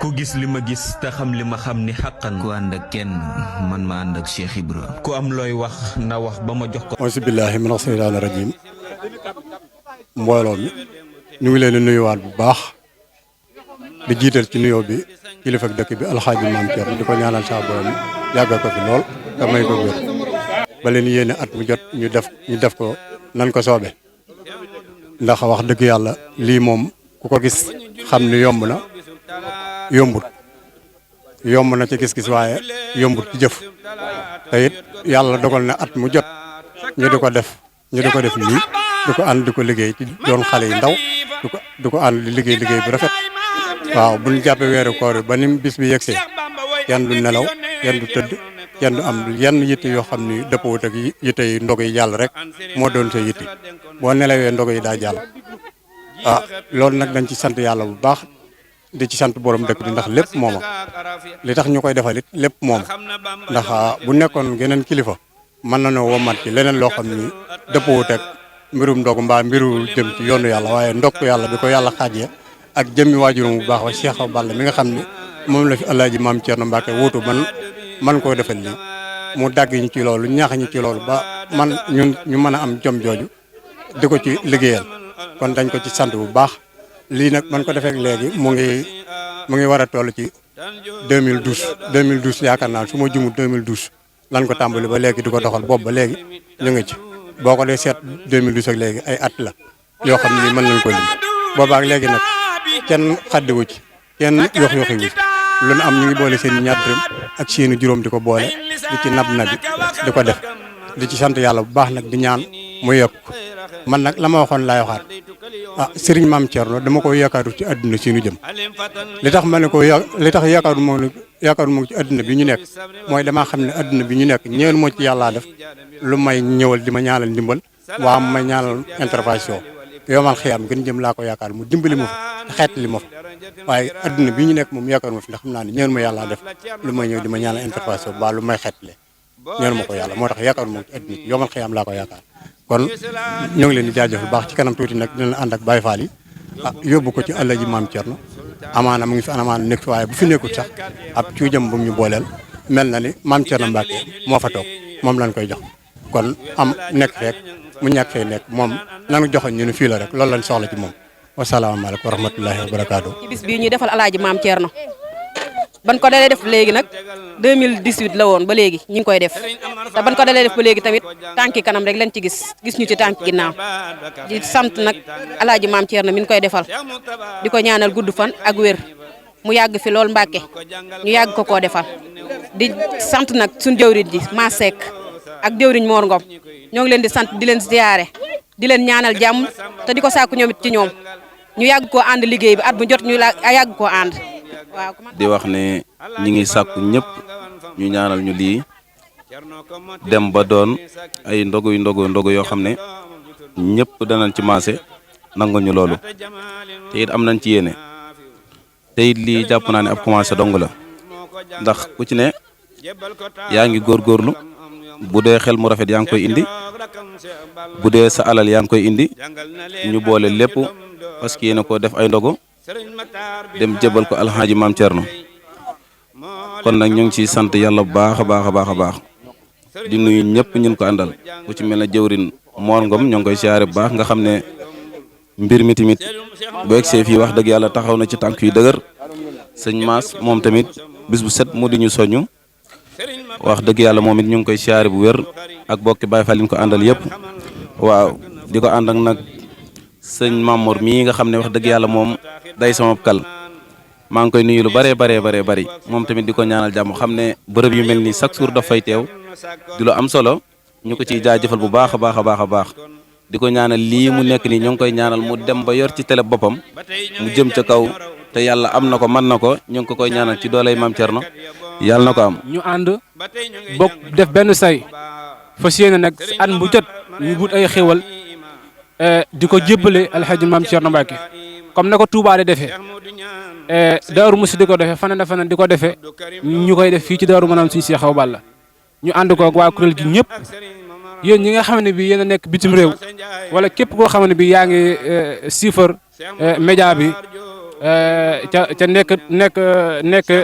ku gis li ma gis te xam li ma xam ni xàqan ku ànd ak kenn man ma ànd ak Cheikh Ibra ku am looy wax na wax ba ma jox ko. auzu billaahi mina shaytaani rajiim mbooloo mi ñu ngi leen di nuyuwaat bu baax di jiital ci nuyoo bi kilifa dëkk bi alxaaji maam Thierno di ko ñaanal saa borom yàggal ko fi lool te may ko wér ba leen yéene at mu jot ñu def ko nan ko soobe ndax wax dëgg yàlla lii moom ku ko gis xam ni yomb na ci gis-gis waaye yombut ci jëf te it yàlla dogal na at mu jot ñu di ko def nii di ko ànd di ko liggéey ci doon xale yi ndaw di ko ànd di liggéey bu rafet waaw bu ñu jàppee weeru koor ba ni bis bi yegsee kenn du nelaw kenn du tëdd kenn du am yenn yitte yoo xam ni dëppwut ak yitte yi ndog yi jàll rek moo doon sa yitte boo nelawee ndog yi daa jàll loolu nag dañ ci sant yàlla bu baax di ci sant borom dëkk bi ndax lépp mooma li tax ñu koy defal it lépp mooma ndax bu nekkoon geneen kilifa mën na noo womat ci leneen loo xam ni dëppwut ak mbirum ndog mbaa mbiru jëm ci yoonu yàlla waaye ndokk yàlla bi ko yàlla xaajee ak jëmmi waajuram bu baax wa Cheikh Balla mi nga xam ne moom la fi alaaji maam Thierno Mbacke wuutu man koo defal lii mu dagg ñu ci loolu ñaax ñu ci loolu ba man ñu mën a am jom jooju di ko ci liggéeyal kon dañ ko ci sant bu baax lii nag man ko defee léegi mu ngi war a toll ci 2012 yaakaar naa su ma jumul 2012 lan ko tàmbali ba léegi di ko doxal boobu ba léegi ñu ngi ci boo ko dee seet 2012 ak léegi ay at la yoo xam ne mën nañ ko lim boobaak léegi nag kenn xaddiwu ci kenn yox-yoxi wu ci lu nu am ñu ngi boole seen ñaar dërëm ak seeni juróom di ko boole di ci nabi di ko def di ci sant yàlla bu baax nag di ñaan mu yokk man nag la ma waxoon laay waxaat Serigne Mame Thierno dama ko yaakaaru ci àdduna si ñu jëm li tax ma ne ko li tax yaakaaru moom ci àdduna bi ñu nekk mooy damaa xam ne àdduna bi ñu nekk ñeen moo ci yàllaa def lu may ñëwal di ma ñaanal ndimbal waa may ñaanal intervention yomal xiyam gën jëm laa ko yaakaar mu dimbali ma fa xeetali ma fa waaye adduna bi ñu nekk moom yaakaar ma fi ndax xam naa ne ñeen ma yàlla def lu may ñëw di ma ñaanal intervention ba lu may xeetale ñeen ma ko yàlla moo tax yaakaar moom ci adduna yomal xiyam laa ko yaakaar kon ñoo ngi leen di jaajëf bu baax ci kanam tuuti nag dina la ànd ak Baye Fall yi yóbbu ko ci Alaaji Maam Thierno amaana mu ngi fi amaana nekk fi waaye bu fi nekkul sax ab cuujam bu ñu booleel mel na ni Maam Thierno Mbacke moo fa toog moom lañ koy jox kon am nekk rek mu ñàkk fee nekk moom nanu joxoon ñu ne fii la rek loolu lañ soxla ci moom wasalaamaaleykum wa rahmatullahi wa barakaatu. ci bis bii ñuy defal Alaaji Maam Thierno ban ko dalee def léegi nag 2018 la woon ba léegi ñu ngi koy def te ban ko dalee def ba léegi tamit tànki kanam rek lañ ci gis ñu ci tànki ginnaaw di sant nag Alaaji Maam Thierno mi ñu koy defal di ko ñaanal gudd fan ak wér mu yàgg fi lool Mbàkke ñu yàgg ko koo defal di sant nag suñu jëwriñ ji maa Seck ak jëwriñ Mor Ngom ñoo ngi leen di sant di leen ziyaare di leen ñaanal jàmm te di ko sàkku ñoom it ci ñoom ñu yàgg koo ànd liggéey bi at bu jot ñu yàgg koo ànd waaw. di wax ne ñi ngi sàkku ñëpp ñu ñaanal ñu lii dem ba doon ay ndogu yoo xam ne ñëpp danañ ci maase nangu ñu loolu te it am nañ ci yéene te it lii jàpp naa ne ab commencé dong la ndax ku ci ne yaa ngi góorgóorlu bu dee xel mu rafet yaa ngi koy indi bu dee sa alal yaa ngi koy indi ñu boole lépp parce que yéen a ko def ay ndogu dem jébal ko alxaaji Maam Thierno kon nag ñu ngi ciy sant yàlla bu baax a baax a baax a baax di nuyu ñëpp ñun ko àndal ku ci mel ne jëwrin Mor Ngom ñoo ngi koy siyaare bu baax nga xam ne mbir mi tamit boo egsee fii wax dëgg yàlla taxaw na ci tànk yu dëgër sëñ Maas moom tamit bis bu set mu di ñu soññu wax dëgg yàlla moom it ñu ngi koy siyaare bu wér ak bokki Baye Fall yi ñu ko àndal yëpp waaw di ko ànd ak nag sëñ Mamour mii nga xam ne wax dëgg yàlla moom day sama kal maa ngi koy nuyu lu bëree bëri moom tamit di ko ñaanal jàmm xam ne bërëb yu mel nii chaque jour daf fay teew di lu am solo ñu ko ciy jaajëfal bu baax a baax di ko ñaanal lii mu nekk nii ñoo ngi koy ñaanal mu dem ba yor ci télé boppam mu jëm ca kaw te yàlla am na ko mën na ko ñu ngi ko koy ñaanal ci dooley Maam Thierno yàlla na ko am. ñu ànd bokk def benn say fas yéene nag at bu jot ñu wut ay xéwal di ko jébbale alxaaji Maam Thierno Mbacke comme na ko Touba di defee Daaru Musi di ko defee faneen di ko defee ñu koy def fii ci Daaru Manaan suñu Cheikh Awa Balla ñu ànd ko waa kuréel gi ñëpp yéen ñi nga xam ne bi yéen a nekk bitim réew wala képp koo xam ne bi yaa ngi siifar média bi ca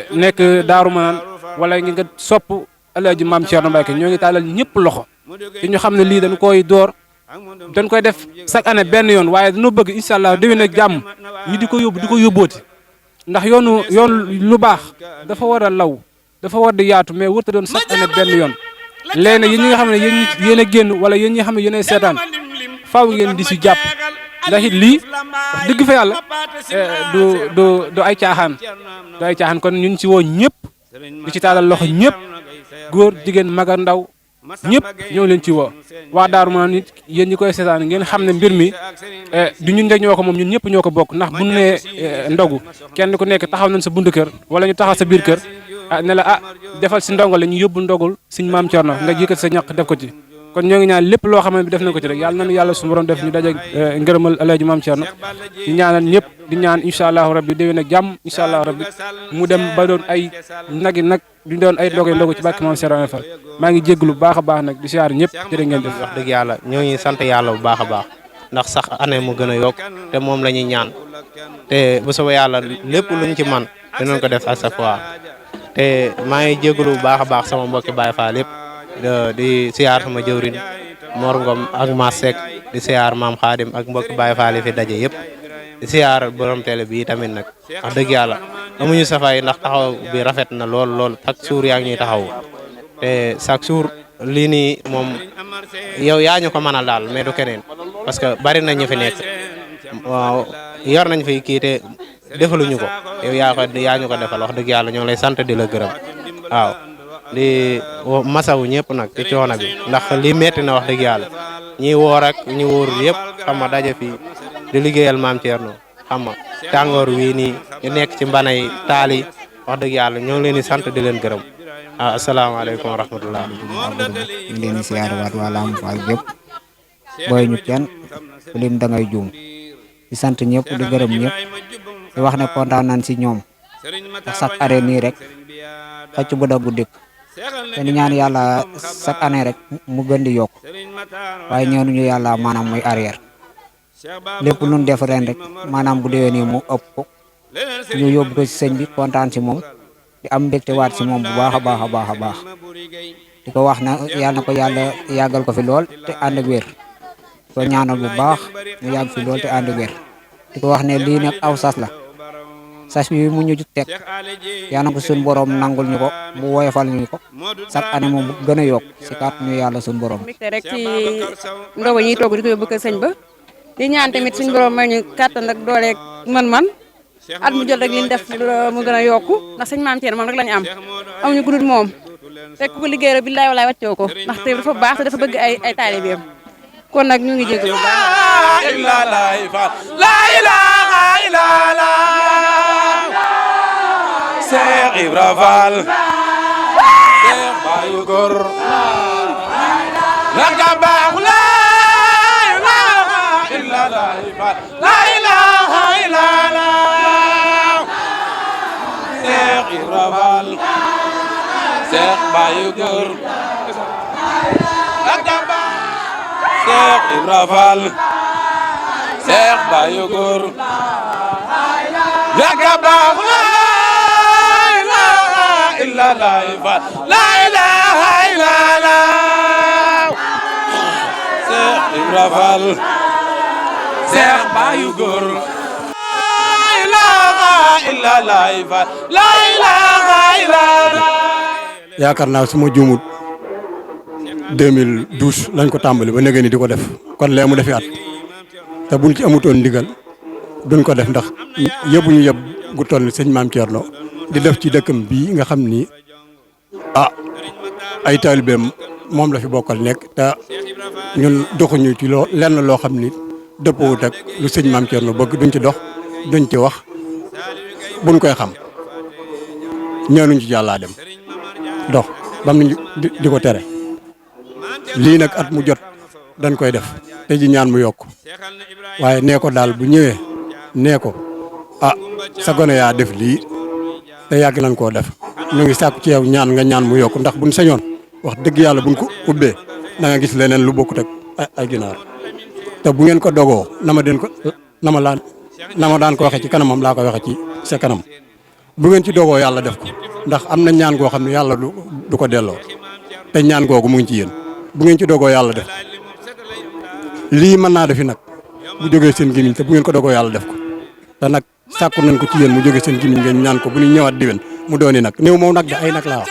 nekk Daaru Manaan wala ngi nga sopp Alaaji Maam Thierno Mbacke ñoo ngi tàllal ñëpp loxo te ñu xam ne lii dañ koy door dañ koy def chaque année benn yoon waaye dañoo bëgg incha allah déwén ak jàmm ñu di ko yóbbooti ndax yoon lu baax dafa war a law dafa war di yaatu mais warut a doon chaque année benn yoon. léegi nag yéen ñi nga xam ne yéen a génn wala yéen ñi nga xam ne yéen a seetaan faaw ngeen di si jàpp ndax it lii wax dëgg fa yàlla du ay caaxaan kon ñu ngi ci woo ñëpp di ci taalal loxo ñëpp góor jigéen mag ak ndaw ñëpp ñoo leen ci woo waa Daaru Manaan nit yéen ñi koy seetaan ngeen xam ne mbir mi du ñun rek ñoo ko moom ñun ñëpp ñoo ko bokk ndax bu ñu nee ndogu kenn ku nekk taxaw nañ sa buntu kër wala ñu taxaw sa biir kër ne la defal si ndongo la ñu yóbbu ndogul suñ Maam Thierno nga yëkkat sa ñaq def ko ci kon ñoo ngi ñaan lépp loo xam ne bi def nañ ko ci rek yàlla nañu yàlla suñu borom def ñu daje ngërëmal Alaaji Maam Thierno di ñaanal ñëpp di ñaan incha allahu rabbi déwén ak jàmm incha allahu rabbi mu dem ba doon ay nag du doon ay ndogu ci bàkki Maam Thierno Fall maa ngi jégalu bu baax a baax nag di siyaar ñëpp jërë ngeen def. wax dëgg yàlla ñoo ngi sant yàlla bu baax a baax ndax sax année mu gën a yokk te moom la ñuy ñaan te bu soobee yàlla lépp luñ ci man dinañ ko def à chaque fois te maa ngi jégalu bu baax a baax sama mbokki Baye Fall yëpp di siyaar sama jëwrin Mor Ngom ak Mass Seck di siyaar Maam Khadim ak mbokki Baye Fall yi fi daje yëpp di siyaar borom télé bi tamit nag wax dëgg yàlla amuñu safay ndax taxaw bi rafet na lool chaque jour yaa ngi ñuy taxaw te chaque jour lii nii moom yow yaa ñu ko mënal daal mais du keneen parce que bari na ñu fi nekk waaw yor nañ fi kii te defaluñu ko yow yaa ñu ko defal wax dëgg yàlla ñoo lay sant di la gërëm waaw di masawu ñëpp nag ci coono bi ndax lii metti na wax dëgg yàlla ñi woor ak ñi wóorul yëpp xam nga daje fii di liggéeyal Maam Thierno xam nga tàngoor wii nii ñu nekk ci mbana yi taal yi wax dëgg yàlla ñoo ngi leen di sant di leen gërëm waaw asalaamaaleykum wa rahmatulah. ñu ngi leen di siyaare waat waa Lamp Fall yëpp booy ñu kenn ku lim da ngay juum di sant ñëpp di gërëm ñëpp di wax ne kontaan nañ si ñoom ndax chaque année nii rek xëcc bu daggu dikk te di ñaan yàlla chaque année rek mu gën di yokk waaye ñaanuñu yàlla maanaam muy arrière lépp lu ñu def ren rek maanaam bu déwénee mu ëpp ko ñu yóbbu ko si sëñ bi kontaan si moom di am mbégte waat si moom bu baax a baax a baax a baax di ko wax na yàlla na ko yàlla yàggal ko fi lool te ànd ak wér ko ñaanal bu baax mu yàgg fi lool te ànd ak wér di ko wax ne lii nag aw sas la sas bi mu ñu teg yàlla na ko suñu borom nangul ñu ko bu woyofal ñu ko chaque année moom bu gën a yokk si kàttan ñu yàlla suñu borom. mbégte rek ci ndogu ñuy togg di ko yóbbu kër sëñ ba di ñaan tamit suñu borom may ñu kàttan ak dooleeg man-man at mu jot rek li ñu def mu gën a yokku ndax sëñ Maam Thierno moom rek la ñu am amuñu ku dul moom te ku ko liggéey rek billaay walaay wàccoo ko ndax te dafa baax te dafa bëgg ay taalibeem kon nag ñu ngi jégalu bu baax. Cheikh Ibra Fall Cheikh Bayu Góor la ka baax la ilaha illa la ilaha illa la Cheikh Ibra Fall Cheikh Bayu Góor la ka baax Cheikh Ibra Fall Cheikh Bayu Góor la ka baax la ilaha illallah Cheikh Ibra Fall Cheikh Bayu Góor la ilaha illallah yaakaar naa su ma juumut 2012 lañ ko tàmbali ba léegi ni di ko def kon lee mu defi at te buñ ci amutoon ndigal duñ ko def ndax yëbu ñu yëb gu toll ni sëñ Maam Thierno di def ci dëkkam bii nga xam ni ay taalibeem moom la fi bokkal nekk te ñun doxuñu ci lenn loo xam ni dëppoowut ak lu sëñ Maam Thierno bëgg duñ ci dox duñ ci wax buñ koy xam ñaanuñ ci yàllaa dem dox bam nañ di ko tere lii nag at mu jot dañ koy def te ji ñaan mu yokk waaye nee ko daal bu ñëwee nee ko sa gone yaa def lii te yàgg nañ koo def ñu ngi sàkku ci yow ñaan nga ñaan mu yokk ndax buñ sañoon wax dëgg yàlla buñ ko ubbee da nga gis leneen lu bokkut ak ay ginaar te bu ngeen ko dogoo na ma laan na ma daan ko waxee ci kanamam laa koy waxee ci sa kanam bu ngeen ci dogoo yàlla def ko ndax am na ñaan goo xam ne yàlla du ko delloo te ñaan googu mu ngi ci yéen bu ngeen ci dogoo yàlla def lii mën naa defi nag bu jógee seen gémmiñ te bu ngeen ko dogoo yàlla def ko te nag sàkku nañ ko ci yéen mu jógee seen gémmiñ ngeen ñaan ko bu ñu ñëwaat diwen mu dooni nag néew moom nag de ay nag laa wax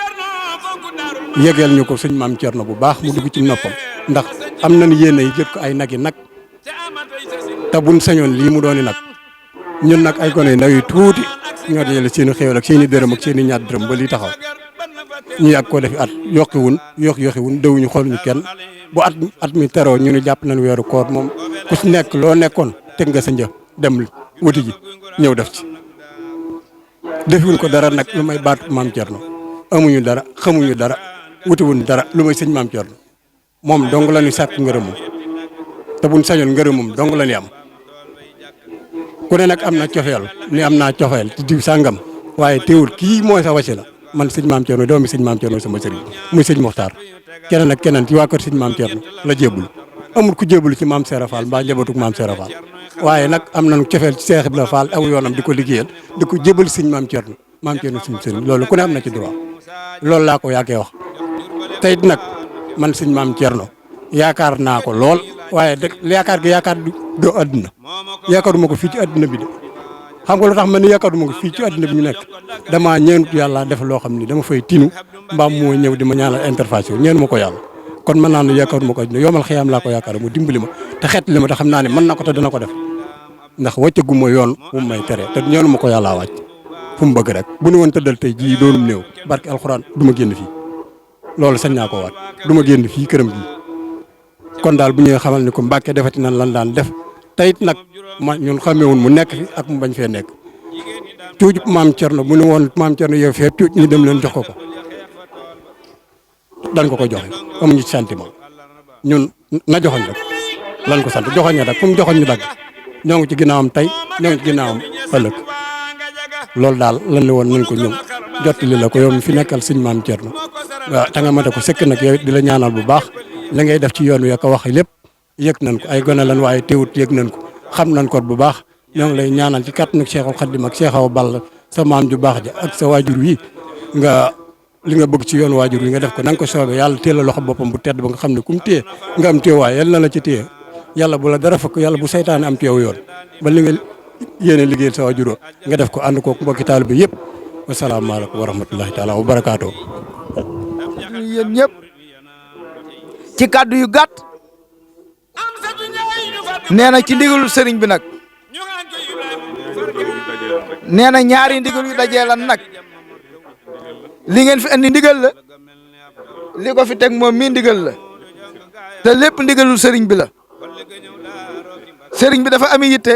yegeel ñu ko sëñ maam Thierno bu baax mu dugg ci noppam ndax am nañ yéene yi jët ko ay nag yi nag te buñ sañoon lii mu dooni nag ñun nag ay gone ndaw yi tuuti ñoo dajale seen i xéewal ak seen i dërëm ak seen i ñaar dërëm ba lii taxaw ñu yàgg koo defi at yokkiwun dewuñu xooluñu kenn bu at mi teroo ñu ni jàpp nañ weeru koor moom ku si nekk loo nekkoon teg nga sa njëf dem wuti ji ñëw def ci defiwuñ ko dara nag lu may baatu maam Thierno amuñu dara xamuñu dara wutiwuñ dara lu may sëñ maam Thierno moom dong la ñu sàkk ngërëmam te buñ sañoon ngërëmam dong la ñu am ku ne nag am na cofeel ni am naa cofeel ci diw sàngam waaye teewul kii mooy sa wasila man sëñ maam Thierno doomi sëñ maam Thierno sama sëriñ muy sëñ Moxtaar keneen ak keneen ci waa kër sëñ maam Thierno la jébbalu amul ku jébbalu ci maam Serap Fall mbaa njabootug maam Serap Fall waaye nag am nañu cofeel ci Seex Ibra Fall aw yoonam di ko liggéeyal di ko jébbal sëñ maam Thierno suñu sëriñ loolu ku ne am na ci droit loolu laa ko yàggee wax tey it nag man sëñ maam Thierno yaakaar naa ko lool waaye yaakaar gi yaakaar du àdduna yaakaaruma ko fii ci àdduna bi de xam nga lu tax man ni yaakaaruma ko fii ci àdduna bi ñu nekk damaa ñeenut yàlla def loo xam ni dama fay tinu mbaam moo ñëw di ma ñaanal intervention ñeenu ma ko yàlla kon mën naa ne yaakaaruma ko àdduna yomal xiyaam laa ko yaakaar mu dimbali ma te xeet li ma te xam naa ne mën na ko te dana ko def ndax wàccaguma yoon fu mu may tere te ñeenu ma ko yàllaa wàcc fu mu bëgg rek bu nu woon tëddal tey jii doonum néew barke alxuraan du ma génn fii loolu sañ naa ko waat du ma génn fii këram gii kon daal bu ñëwee xamal ni ko Mbàkke defati nan lan daan def teyit nag ma ñun xamewun mu nekk fi ak mu bañ fee nekk cuuj maam Thierno bu ñu woon maam Thierno yow fee cuuj ñu dem leen jox ko dañ ko joxe amuñu ci sentiment ñun na joxoñ rek lan ko sant joxoñee rek fu mu joxoñ ñu dagg ñoo ngi ci ginnaawam tey ñoo ngi ci ginnaawam ëllëg loolu daal lan la woon nañ ko ñëw jottali la ko yow mi fi nekkal sëñ maam Thierno waaw te nga mate ko sëkk nag yow it di la ñaanal bu baax la ngay def ci yoon wi ko wax lépp yëg nañ ko ay gone lan waaye teewut yëg nañ ko xam nañ ko bu baax ñoo ngi lay ñaanal ci kàttanu Cheikhul Khadim ak Cheikh Awa Balla sa maam ju baax ja ak sa waajur wi nga li nga bëgg ci yoon waajur wi nga def ko na nga ko soobee yàlla téel la loxo boppam bu tedd ba nga xam ne ku mu téye nga am téewaay yàlla na la ci téye yàlla bu la dara fekk yàlla bu saytaane am teew yoon ba li nga yéene liggéeyal sa waajuroo nga def ko ànd kook mbokki taalibe bi yëpp wasalaamaaleykum wa rahmatullahi taala wa barakaatu. yéen ñëpp ci kàddu yu gàtt nee na ci ndigalul sëriñ bi nag nee na ñaari ndigal yu dajee lan nag li ngeen fi andi ndigal la li ko fi teg moom mii ndigal la te lépp ndigalul sëriñ bi la sëriñ bi dafa ami yitte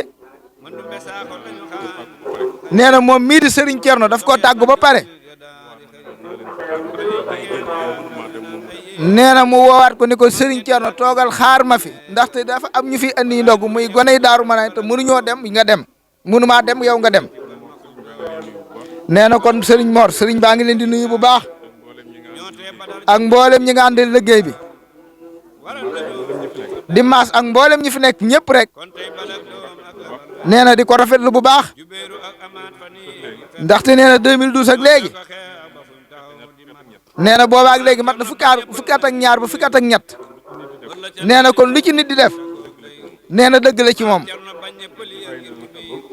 nee na moom mii di sëriñ Thierno daf koo tàggu ba pare nee na mu woowaat ko ni ko sëriñ Thierno toogal xaar ma fi ndaxte dafa am ñu fi andi ndogu muy goney Daaru Manaan te mënuñoo dem nga dem mënumaa dem yow nga dem nee na kon sëriñ Mor sëriñ baa ngi leen di nuyu bu baax ak mboolem ñi nga àndal liggéey bi di maas ak mboolem ñi fi nekk ñëpp rek nee na di ko rafetlu bu baax ndaxte nee na 2012 ak léegi nee na boobaak léegi mat na fukki at ak ñaar ba fukki at ak ñett nee na kon lu ci nit di def nee na dëgg la ci moom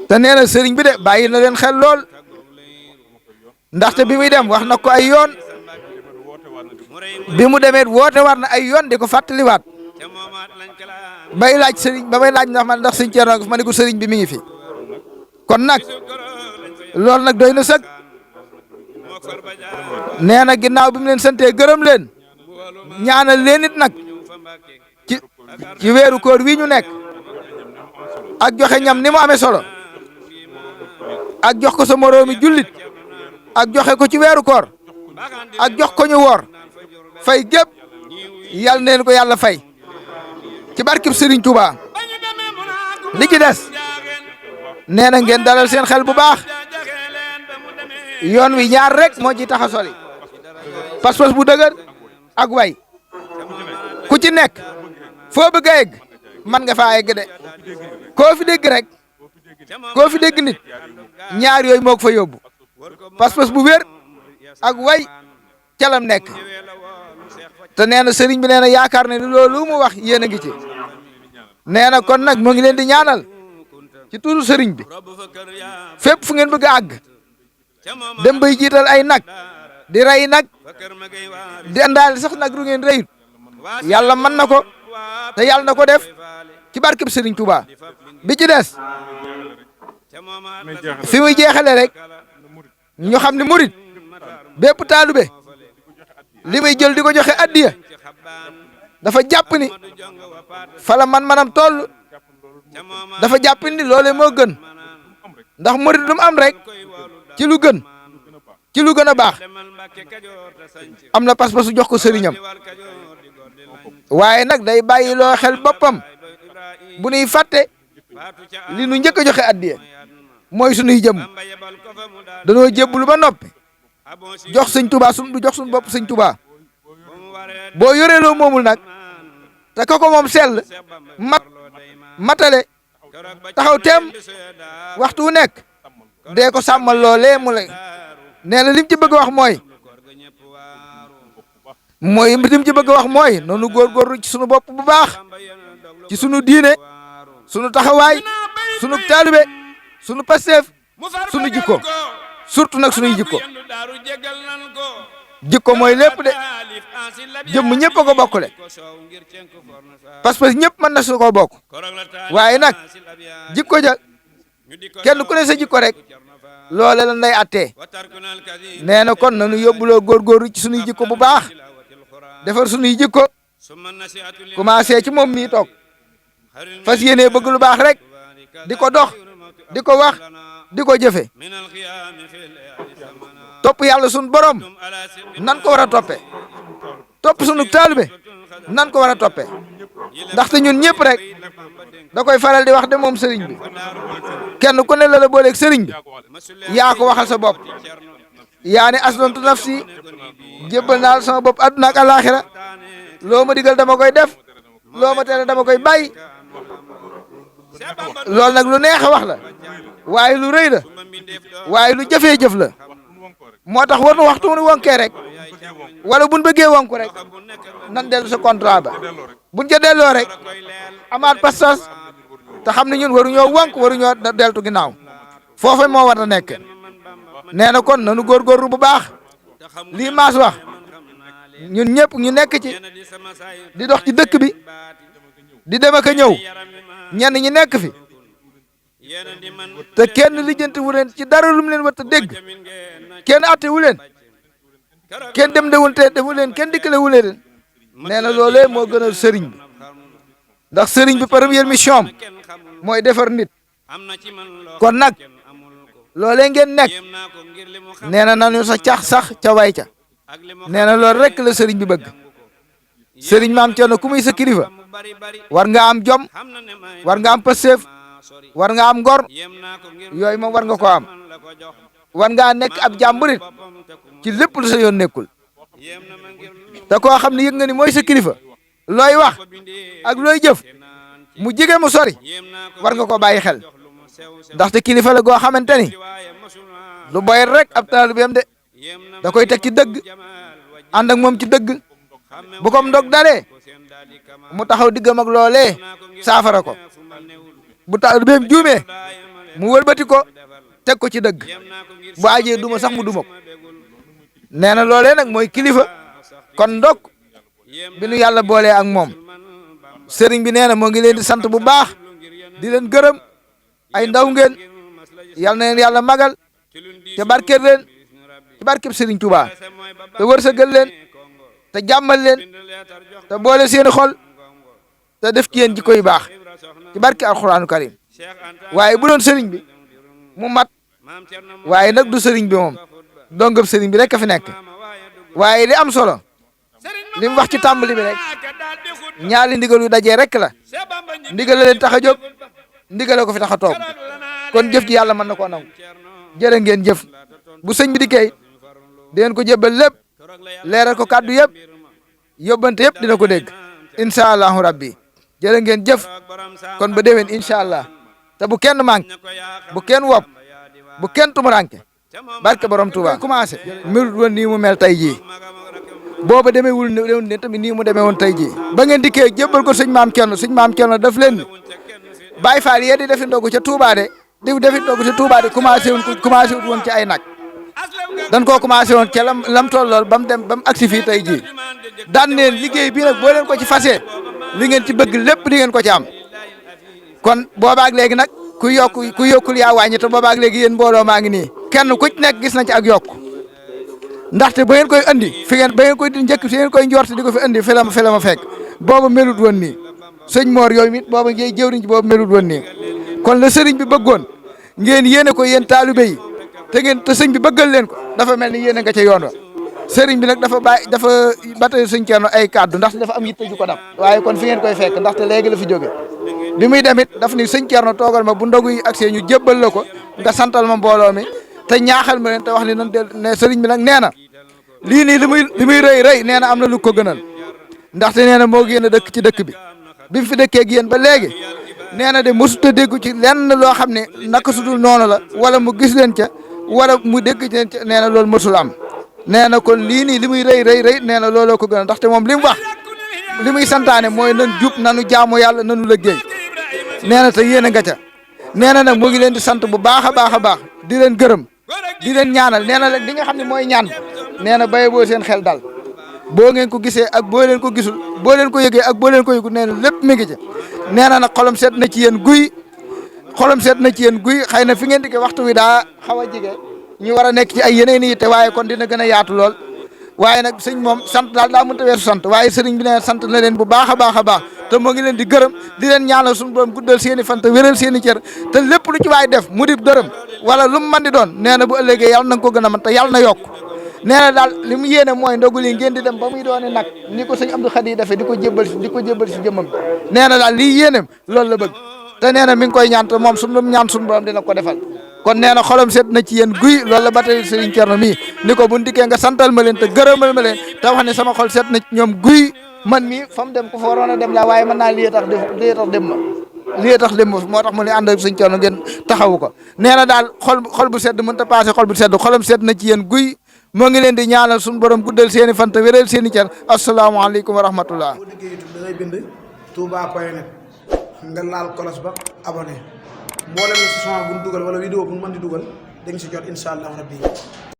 te nee na sëriñ bi de bàyyi na leen xel lool ndaxte bi muy dem wax na ko ay yoon bi mu demee woote war na ay yoon di ko fàttaliwaat bay laaj sëriñ ba may laaj ndax sëriñ Thierno ma ne ko sëriñ bi mi ngi fi kon nag loolu nag doy na sëg nee na ginnaaw bi mu leen santee gërëm leen ñaanal leen it nag ci weeru koor wi ñu nekk ak joxe ñam ni mu amee solo ak jox ko sa moroomi jullit ak joxe ko ci weeru koor ak jox ko ñu woor fay gépp yal neen ko yàlla fay ci barkib Serigne Touba li ci des nee na ngeen dalal seen xel bu baax yoon wi ñaar rek moo ci tax a soli pas-pas bu dëgër ak way ku ci nekk foo bëgg a egg man nga faa egg de koo fi dégg rek koo fi dégg nit ñaar yooyu moo ko fa yóbbu pas-pas bu wér ak way calam nekk te nee na sëriñ bi nee na yaakaar ne loolu mu wax yéen a ngi ci nee na kon nag mu ngi leen di ñaanal ci turu sëriñ bi fépp fu ngeen bëgg a àgg dem bay jiital ay nag di rey nag di andaale sax nag ru ngeen reyut yàlla mën na ko te yàlla na ko def ci barkeb sëriñ Touba bi ci des fi muy jeexale rek ñu xam ne murit bépp taalube li muy jël di ko joxe addiya dafa jàpp ni fala man-manam toll dafa jàpp ni loolee moo gën ndax murit lu mu am rek ci lu gën a baax am na pas-pasu jox ko sëriñam waaye nag day bàyyi loo xel boppam bu nuy fàtte li nu njëkk a joxe addiya mooy sunuy jëm danoo jébbalu ba noppi jox sëñ Touba du jox suñu bopp sëñ Touba boo yoreeloo moomul nag te ka ko moom sell matale taxaw teem waxtu wu nekk dee ko sàmmal loolee mu lay nee na lim ci bëgg a wax lim ci bëgg a wax mooy noonu góorgóorlu ci sunu bopp bu baax ci sunu diine sunu taxawaay sunu taalibe sunu pasteef sunu jikko surtout nag sunuy jikko mooy lépp de jëmm ñëpp a ko bokkule parce que ñëpp mën na su ko bokk waaye nag jikko ja kenn ku ne sa jikko rek loole la nday attee nee na kon nanu yóbbuloo góorgóorlu ci sunuy jikko bu baax defar sunuy jikko commencé ci moom mii toog fas yéenee bëgg lu baax rek di ko dox di ko wax di ko jëfe topp yàlla sunu borom nan ko war a toppee topp sunu taalibe nan ko war a toppee ndaxte ñun ñëpp rek da koy faral di wax de moom sëriñ bi kenn ku ne la booleeg sëriñ bi yaa ko waxal sa bopp yaa ne aslamtu nafsi jébbal naal sama bopp àdduna ak alaaxira loo ma digal dama koy def loo ma tere dama koy bàyyi loolu nag lu neex a wax la waaye lu rëy la waaye lu jafee jëf la moo tax war na waxtu mu wonkee rek wala buñ bëggee wonku rek nan dellu sa contrat ba buñ ca delloo rek amaat pastas te xam ne ñun waruñoo wonk waruñoo deltu ginnaaw foofa moo war a nekk nee na kon nanu góorgóorlu bu baax lii maas wax ñun ñëpp ñu nekk ci di dox ci dëkk bi di dem ak a ñëw ñenn ñi nekk fi te kenn lijjanti wu leen ci dara lu mu leen war a dégg kenn atte wu leen kenn dem defu leen kenn dikkale wu leen nee na loolee moo gënal sëriñ bi ndax sëriñ bi première mission am mooy defar nit kon nag loolee ngeen nekk nee na nanu sa cax sax ca way ca nee na loolu rek la sëriñ bi bëgg sëriñ maam Cerno ku muy sa kilifa war nga am jom war nga am pëseef war nga am ngor yooyu moom war nga ko am war ngaa nekk ab jàmburit ci lépp lu sa yoon nekkul te koo xam ne yëg nga ni mooy sa kilifa looy wax ak looy jëf mu jege mu sori war nga ko bàyyi xel ndaxte kilifa la goo xamante ni lu boyet rek ab taalibeem de da koy teg ci dëgg ànd ak moom ci dëgg bu ko ndog dalee mu taxaw diggam ak loolee saafara ko bu taalibeem juumee mu wëlbati ko teg ko ci dëgg bu ajee duma sax mu duma ko nee na loolee nag mooy kilifa kon ndok bi nu yàlla boolee ak moom sëriñ bi nee na moo ngi leen di sant bu baax di leen gërëm ay ndaw ngeen yal na leen yàlla magal te barkeel leen ci barkeb sëriñ Touba te wërsëgal leen te jàmmal leen te boole seeni xol te def ci yéen jikko yu baax ci barke alxuraanu karim waaye bu doon sëriñ bi mu mat waaye nag du sëriñ bi moom dongab sëriñ bi rek a fi nekk waaye li am solo li mu wax ci tàmbali bi rek ñaari ndigal yu dajee rek la ndigal la leen tax a jóg ndigal la ko fi tax a toog kon jëf ji yàlla mën na koo nangu jërë ngeen jëf bu sëñ bi di kay deen ko jébbal lépp leeral ko kàddu yëpp yóbbante yëpp dina ko dégg incha allahu rabbi jërë ngeen jëf kon ba déwén incha allah te bu kenn manqué bu kenn wopp bu kenn tumuranke barke borom Touba commencé melut woon nii mu mel tey jii booba demeewul ne tamit nii mu demee woon tey jii ba ngeen dikkee jébbal ko sëñ maam Cerno daf leen ni Baay Faal yee di defi ndogu ca Touba de di defi ndogu ca Touba de commencé wut woon ci ay nag dañ koo commencé woon ca lam tollool ba mu dem ba mu agsi fii tey jii daan neen liggéey bii nag boo leen ko ci fasee li ngeen ci bëgg lépp di ngeen ko ci am kon boobaak léegi nag ku yokkul yaa wàññi te boobaak léegi yéen mbooloo maa ngi nii kenn ku ci nekk gis na ci ak yokku ndaxte ba ngeen koy andi ba ngeen koy di njëkk fi ngeen koy njort di ko fi andi fi la ma fekk boobu melut woon nii sëñ Mor yooyu it boobu ngay jëwriñ ci boobu melut woon nii kon la sëriñ bi bëggoon ngeen yéene ko yéen taalibe yi te sëñ bi bëggal leen ko dafa mel ni yéene nga ca yoon wa sëriñ bi nag dafa batay sëñ Cerno ay kàddu ndaxte dafa am yitte ju ko dab waaye kon fi ngeen koy fekk ndaxte léegi la fi jóge bi muy demit daf ni sëñ Cerno toogal ma bu ndogu yi agsee ñu jébbal la ko nga santal ma mbooloo mi te ñaaxal ma leen te wax ni nan ne sëriñ bi nag nee na lii nii li muy rëy nee na am na lu ko gënal ndaxte nee na moo gën a dëkk ci dëkk bi mu fi dëkkee ak yéen ba léegi nee na de mosut a déggu ci lenn loo xam ne naka sudul noonu la wala mu gis leen ca wala mu dégg ci leen ca nee na loolu mosul am nee na kon lii nii li muy rëy nee na looloo ko gënal ndaxte moom li mu wax li muy santaane mooy nan jub nanu jaamu yàlla nanu liggéey nee na te yéen a nga ca nee na nag mu ngi leen di sant bu baax a baax di leen gërëm di leen ñaanal nee na nag li nga xam ne mooy ñaan nee na béye boo seen xel dal boo ngeen ko gisee ak boo leen ko gisul boo leen ko yëgee ak boo leen ko yëgul nee na lépp mi ngi ci nee na nag xolam seet na ci yéen guy xëy na fi ngeen di ko waxtu wi daa xaw a jige ñu war a nekk ci ay yeneen yi te waaye kon dina gën a yaatu lool waaye nag sëñ moom sant daal daa mënta weesu sant waaye sëriñ bi nee sant na leen bu baax a baax te moo ngi leen di gërëm di leen ñaanal suñu borom guddal seen i fan te wéral seen i cër te lépp lu ci waay def mu di dërëm wala lu mu mën di doon nee na bu ëllëgee yàlla na nga ko gën a mën te yàlla na yokk nee na daal li mu yéene mooy ndogu li ngeen di dem ba muy doone nag ni ko sëñ Abdou Khadi defee di ko jébbal si jëmmam nee na daal lii yéeneem loolu la bëgg te nee na mi ngi koy ñaan te moom suñu ñaan suñu borom dina ko defal kon nee na xolam seet na ci yéen guy loolu la ba tey Serigne Cerno mii ni ko bu ndikkee nga santal ma leen te gërëmal ma leen te wax ne sama xol seet na ci ñoom guy man mii fa mu dem ku fa waroon a dem laa waaye mën naa lii tax dem ma moo tax mu ne ànd ak Serigne Cerno ngeen taxawu ko nee na daal xol bu sedd mënut a passé xol bu sedd xolam seet na ci yéen guy moo ngi leen di ñaanal suñu borom guddal seen i fan te wéral seen i cër asalaamaaleykum wa rahmatullah. boo déggee YouTube da ngay bind touba.net nga laal kolos ba abonné mboolem si son bu ñu dugal wala vidéo bu ñu mën di dugal da nga si jot incha allah rabbi